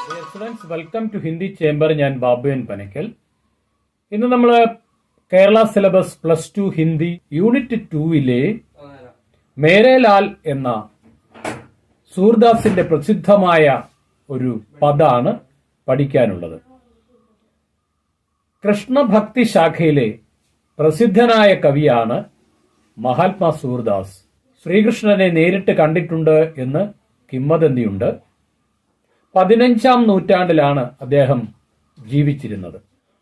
Dear students, welcome to Hindi chamber. ഞാൻ ബാബുൻ പനക്കൽ. ഇന്ന് നമ്മൾ കേരള സിലബസ് +2 ഹിന്ദി യൂണിറ്റ് 2 മേരെ ലാൽ എന്ന സൂർദാസിന്റെ പ്രസിദ്ധമായ ഒരു പദാണ് പഠിക്കാനുള്ളത്. കൃഷ്ണഭക്തി ശാഖയിലെ പ്രസിദ്ധനായ കവിയാണ് മഹാത്മാ സൂർദാസ്. ശ്രീകൃഷ്ണനെ നേരിട്ട് കണ്ടിട്ടുണ്ട് എന്ന് കിംവദന്തിയുണ്ട്. 15-ാം നൂറ്റാണ്ടിലാണ് അദ്ദേഹം ജീവിച്ചിരുന്നത്.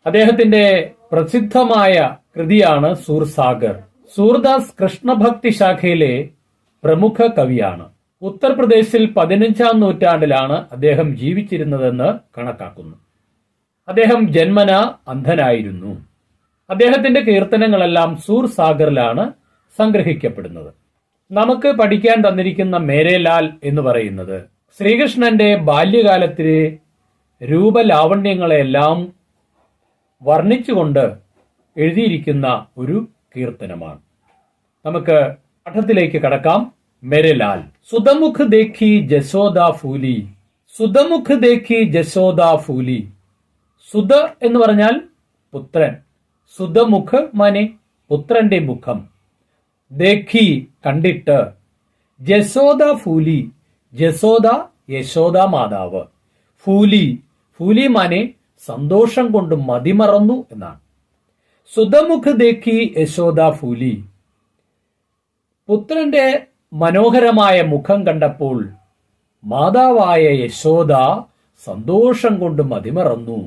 അദ്ദേഹത്തിന്റെ പ്രസിദ്ധമായ കൃതിയാണ് സൂർസാഗർ. സൂർദാസ് കൃഷ്ണഭക്തി ശാഖയിലെ പ്രമുഖ കവിയാണ്. ഉത്തർപ്രദേശിൽ 15-ാം നൂറ്റാണ്ടിലാണ് അദ്ദേഹം ജീവിച്ചിരുന്നതെന്ന് കണക്കാക്കുന്നു. അദ്ദേഹം ജന്മന അന്ധനായിരുന്നു. അദ്ദേഹത്തിന്റെ കീർത്തനങ്ങളെല്ലാം സൂർസാഗറിലാണ് സംഗ്രഹിക്കപ്പെടുന്നത്. നമുക്ക് പഠിക്കാൻ തന്നിരിക്കുന്ന മേരെ ലാൽ എന്ന് പറയുന്നത് ശ്രീകൃഷ്ണന്റെ ബാല്യകാലത്തിലെ രൂപലാവണ്യങ്ങളെല്ലാം വർണ്ണിച്ചുകൊണ്ട് എഴുതിയിരിക്കുന്ന ഒരു കീർത്തനമാണ്. നമുക്ക് പാഠത്തിലേക്ക് കടക്കാം. മേരെ ലാൽ. സുധമുഖ് ദേഖി ജസോദ ഫൂലി, സുധമുഖ് ദേഖി ജസോദ ഫൂലി. സുധ എന്ന് പറഞ്ഞാൽ പുത്രൻ. സുധമുഖ് മാനെ പുത്രന്റെ മുഖം. ദേഖി കണ്ടിട്ട്. ജസോദ ഫൂലി, ജസോദ യശോദ മാതാവ്. ഫൂലി, ഫൂലി മാനെ സന്തോഷം കൊണ്ട് മതിമറന്നു എന്നാണ്. സുധമുഖ് ദേഖി യശോദ ഫൂലി. പുത്രന്റെ മനോഹരമായ മുഖം കണ്ടപ്പോൾ മാതാവായ യശോദ സന്തോഷം കൊണ്ട് മതിമറന്നു.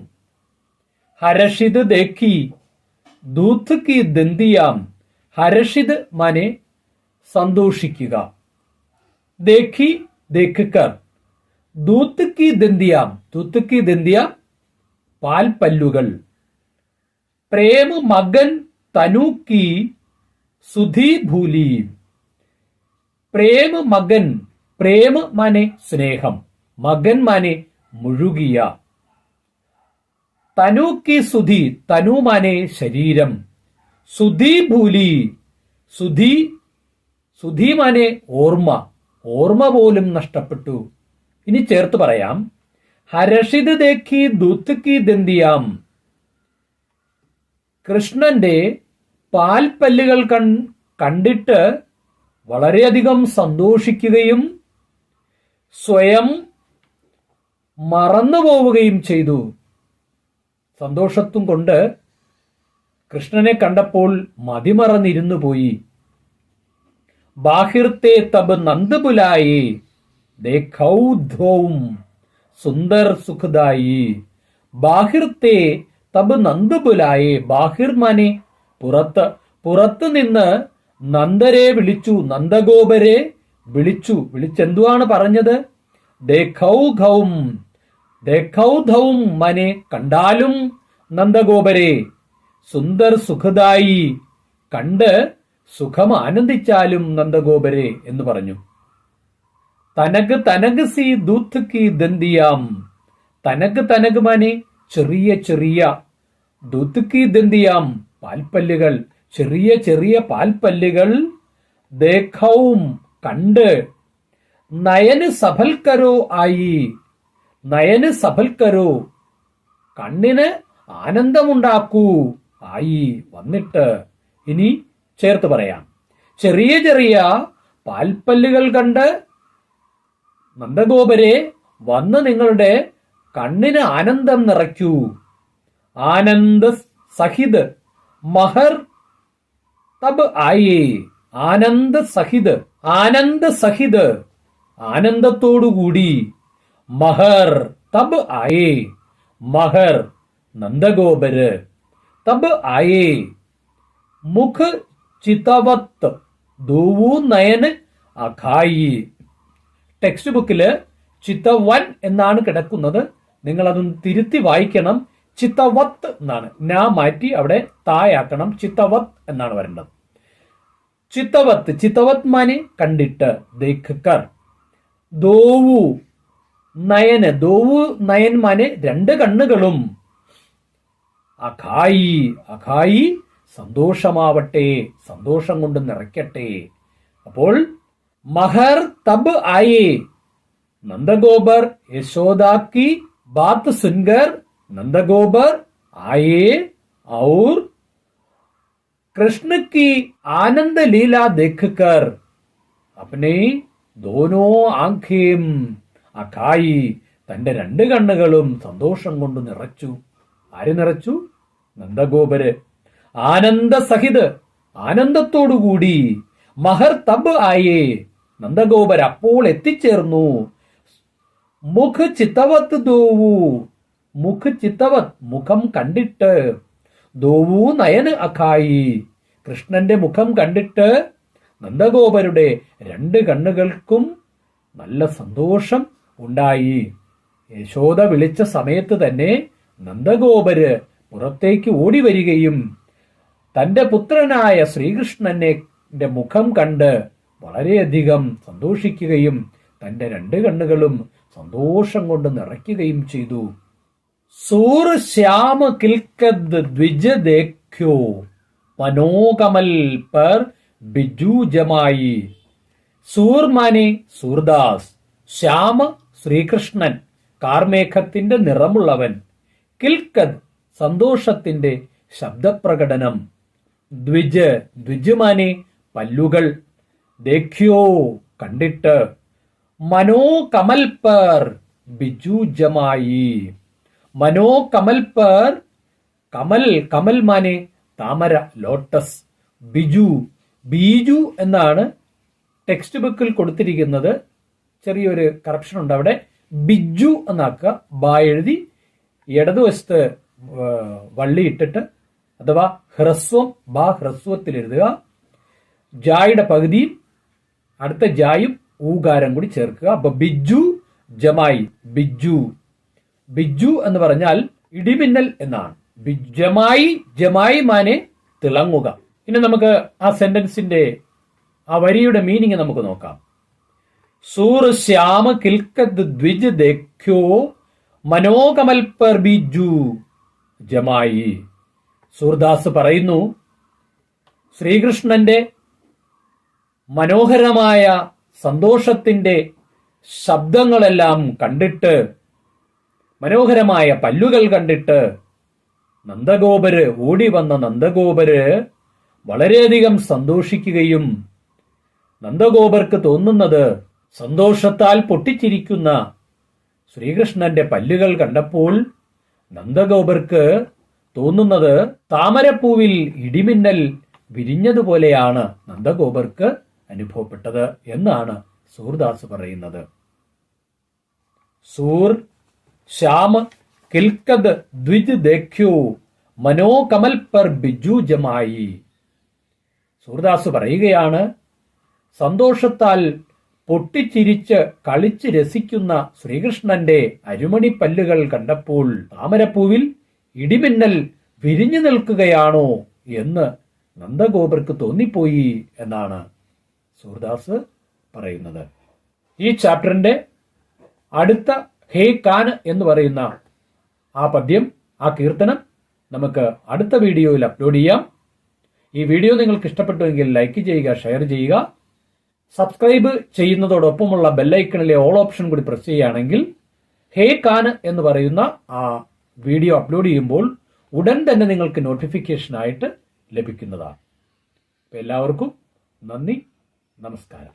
ഹരഷിത് ദേഖി ദൂത്ത് കി ദന്തിയാം. ഹരഷിത് മാനെ സന്തോഷിക്കുക. ദേഖി ദേഖിക്കർ. ദൂത്ത് കി ദന്തിയാം, ദൂത്ത് കി ദന്തിയാം പാൽപ്പല്ലുകൾ. പ്രേമ മകൻ തനു കി സുധി ഭൂലി. പ്രേമ മകൻ, പ്രേമ മാനെ സ്നേഹം, മകൻ മാനെ മുഴുകിയ. തനു കി സുധി, തനു മാനെ ശരീരം. സുധി ഭൂലി, സുധി, സുധി മാനെ ഓർമ്മ, ഓർമ്മ പോലും നഷ്ടപ്പെട്ടു. ഇനി ചേർത്ത് പറയാം. ഹരഷിത് ദേഖി ദൂത്ത് കി ദന്തിയാം. കൃഷ്ണന്റെ പാൽപ്പല്ലുകൾ കണ്ടിട്ട് വളരെയധികം സന്തോഷിക്കുകയും സ്വയം മറന്നുപോവുകയും ചെയ്തു. സന്തോഷത്തും കൊണ്ട് കൃഷ്ണനെ കണ്ടപ്പോൾ മതിമറന്നിരുന്നു പോയി. ബാഹിർത്തെ തബ് നന്ദ് ബുലായി ദേഖൗ ധോം സുന്ദർ സുഖദായി. ബാഹിർത്തെ തബ് നന്ദ് ബുലായി. ബാഹിർ മാനെ പുറത്ത്, പുറത്തു നിന്ന് നന്ദരെ വിളിച്ചു, നന്ദഗോപരെ വിളിച്ചു. വിളിച്ചെന്തുവാണ് പറഞ്ഞത്? ദേഖൗ ഘൗം, ദേഖൗ ധൗം മാനെ കണ്ടാലും നന്ദഗോപരെ. സുന്ദർ സുഖദായി കണ്ട് സുഖം ആനന്ദിച്ചാലും നന്ദഗോപരെ എന്ന് പറഞ്ഞു. തനക് തനക് സി ദൂത്ത് കി ദന്തിയാം. തനക് തനക് മാനെ ചെറിയ ചെറിയ. ദൂത്ത് കി ദന്തിയാം പാൽപ്പല്ലുകൾ, ചെറിയ ചെറിയ പാൽപ്പല്ലുകൾ. ദേഖൗം കണ്ട്. നയന് സഫൽക്കരോ ആയി. നയന് സഫൽക്കരോ കണ്ണിന് ആനന്ദമുണ്ടാക്കൂ. ആയി വന്നിട്ട്. ഇനി ചേർത്ത് പറയാം. ചെറിയ ചെറിയ പാൽപ്പല്ലുകൾ കണ്ട് നന്ദഗോപരെ വന്ന് നിങ്ങളുടെ കണ്ണിന് ആനന്ദം നിറയ്ക്കൂ. ആനന്ദ സഹിത് മഹർ തബ് ആയേ. ആനന്ദ സഹിത്, ആനന്ദ സഹിത് ആനന്ദത്തോടുകൂടി. മഹർ തബ് ആയേ. മഹർ നന്ദഗോപര്. തബ് ആയേ. മുഖ് ചിതവത്ത് ദൂവു നയന് അഖായി. ടെക്സ്റ്റ് ബുക്കില് ചിത്തവൻ എന്നാണ് കിടക്കുന്നത്. നിങ്ങൾ അതൊന്ന് തിരുത്തി വായിക്കണം. ചിത്തവത്ത് എന്നാണ്. നാ മാറ്റി അവിടെ തായാക്കണം. ചിത്തവത്ത് എന്നാണ് വരേണ്ടത്. ചിത്തവത്ത്, ചിത്തവത്ത് മാനെ കണ്ടിട്ട്. ദേഖക്കർ. ദോവു നയന്, ദോവു നയൻ മാനെ രണ്ട് കണ്ണുകളും. അഖായി, അഖായി സന്തോഷമാവട്ടെ, സന്തോഷം കൊണ്ട് നിറയ്ക്കട്ടെ. അപ്പോൾ മഹർ തബ് ആയേ. നന്ദഗോപർ യശോദ की बात सुनकर नंदगोबर आए और कृष्ण की आनंद लीला देखकर अपने दोनों ആംഖേം അകായി തന്റെ രണ്ട് കണ്ണുകളും സന്തോഷം കൊണ്ട് നിറച്ചു. ആര് നിറച്ചു? നന്ദഗോപര്. ആനന്ദസഹിത് ആനന്ദത്തോടുകൂടി മഹർ തബ് ആയേ നന്ദഗോപർ അപ്പോൾ എത്തിച്ചേർന്നു. മുഖ് ചിത്തവത് ദോവു മുഖ് ചിത്തവത് മുഖം കണ്ടിട്ട് ദോവു നയന് അഖായി കൃഷ്ണന്റെ മുഖം കണ്ടിട്ട് നന്ദഗോപരുടെ രണ്ട് കണ്ണുകൾക്കും നല്ല സന്തോഷം ഉണ്ടായി. യശോദ വിളിച്ച സമയത്ത് തന്നെ നന്ദഗോപര് പുറത്തേക്ക് ഓടി വരികയും തന്റെ പുത്രനായ ശ്രീകൃഷ്ണന്റെ മുഖം കണ്ട് വളരെയധികം സന്തോഷിക്കുകയും തന്റെ രണ്ട് കണ്ണുകളും സന്തോഷം കൊണ്ട് നിറയ്ക്കുകയും ചെയ്തു. സൂർ ശ്യാമ കിൽക്കദ് ദ്വിജ ദേഖ്യോ മനോകമൽ പർ ബിജു ജമായി. സൂർ മാനെ സൂർദാസ്, ശ്യാമ ശ്രീകൃഷ്ണൻ, കാർമേഘത്തിന്റെ നിറമുള്ളവൻ, കിൽക്കദ് സന്തോഷത്തിന്റെ ശബ്ദപ്രകടനം, ദ്വിജ് ദ്വിജുമാനെ പല്ലുകൾ, ദേഖ്യോ കണ്ടിട്ട്, മനോ കമൽ പർ ബിജു ജമായി. മനോ കമൽ പർ കമൽ, കമൽ മാനെ താമര, ലോട്ടസ്, ബിജു ബീജു എന്നാണ് ടെക്സ്റ്റ് ബുക്കിൽ കൊടുത്തിരിക്കുന്നത്. ചെറിയൊരു കറപ്ഷൻ ഉണ്ട് അവിടെ. ബിജു എന്നാക്കുക. ബാ എഴുതി ഇടതുവശത്ത് വള്ളി ഇട്ടിട്ട് അഥവാ ഹ്രസ്വം ബാ ഹ്രസ്വത്തിൽ എഴുതുക. ജായുടെ പകുതിയും അടുത്ത ജായും ഊകാരം കൂടി ചേർക്കുക. അപ്പൊ ബിജു ജമായി, ബിജു. ബിജു എന്ന് പറഞ്ഞാൽ ഇടിമിന്നൽ എന്നാണ്. ജമായി, ജമായി മാനെ തിളങ്ങുക. ഇനി നമുക്ക് ആ സെന്റൻസിന്റെ ആ വരിയുടെ മീനിങ് നമുക്ക് നോക്കാം. സൂർ ശ്യാമ കിൽക്കദ് ദ്വിജ് ദേഖ്യോ മനോകമൽ പർ ബിജു ജമായി. സൂർദാസ് പറയുന്നു, ശ്രീകൃഷ്ണന്റെ മനോഹരമായ സന്തോഷത്തിന്റെ ശബ്ദങ്ങളെല്ലാം കണ്ടിട്ട്, മനോഹരമായ പല്ലുകൾ കണ്ടിട്ട് നന്ദഗോപര്, ഓടി വന്ന നന്ദഗോപര് വളരെയധികം സന്തോഷിക്കുകയും നന്ദഗോപർക്ക് തോന്നുന്നത് സന്തോഷത്താൽ പൊട്ടിച്ചിരിക്കുന്ന ശ്രീകൃഷ്ണന്റെ പല്ലുകൾ കണ്ടപ്പോൾ നന്ദഗോപർക്ക് തോന്നുന്നത് താമരപ്പൂവിൽ ഇടിമിന്നൽ വിരിഞ്ഞതുപോലെയാണ് നന്ദഗോപർക്ക് അനുഭവപ്പെട്ടത് എന്നാണ് സൂർദാസ് പറയുന്നത്. സൂർ ശ്യാമ കിൽക്കദ് ദ്വിജ് ദേഖ്യോ മനോകമൽ പർ ബിജു ജമായി. സൂർദാസ് പറയുകയാണ്, സന്തോഷത്താൽ പൊട്ടിച്ചിരിച്ച് കളിച്ച് രസിക്കുന്ന ശ്രീകൃഷ്ണന്റെ അരുമണിപ്പല്ലുകൾ കണ്ടപ്പോൾ താമരപ്പൂവിൽ ഇടിമിന്നൽ വിരിഞ്ഞു നിൽക്കുകയാണോ എന്ന് നന്ദഗോപർക്ക് തോന്നിപ്പോയി എന്നാണ് സൂർദാസ് പറയുന്നത്. ഈ ചാപ്റ്ററിന്റെ അടുത്ത ഹേ കാൻ എന്ന് പറയുന്ന ആ പദ്യം, ആ കീർത്തനം നമുക്ക് അടുത്ത വീഡിയോയിൽ അപ്ലോഡ് ചെയ്യാം. ഈ വീഡിയോ നിങ്ങൾക്ക് ഇഷ്ടപ്പെട്ടുവെങ്കിൽ ലൈക്ക് ചെയ്യുക, ഷെയർ ചെയ്യുക. സബ്സ്ക്രൈബ് ചെയ്യുന്നതോടൊപ്പമുള്ള ബെല്ലൈക്കണിലെ ഓൾ ഓപ്ഷൻ കൂടി പ്രസ് ചെയ്യുകയാണെങ്കിൽ ഹേ കാൻ എന്ന് പറയുന്ന ആ വീഡിയോ അപ്ലോഡ് ചെയ്യുമ്പോൾ ഉടൻ തന്നെ നിങ്ങൾക്ക് നോട്ടിഫിക്കേഷൻ ആയിട്ട് ലഭിക്കുന്നതാണ്. എല്ലാവർക്കും നന്ദി, നമസ്കാരം.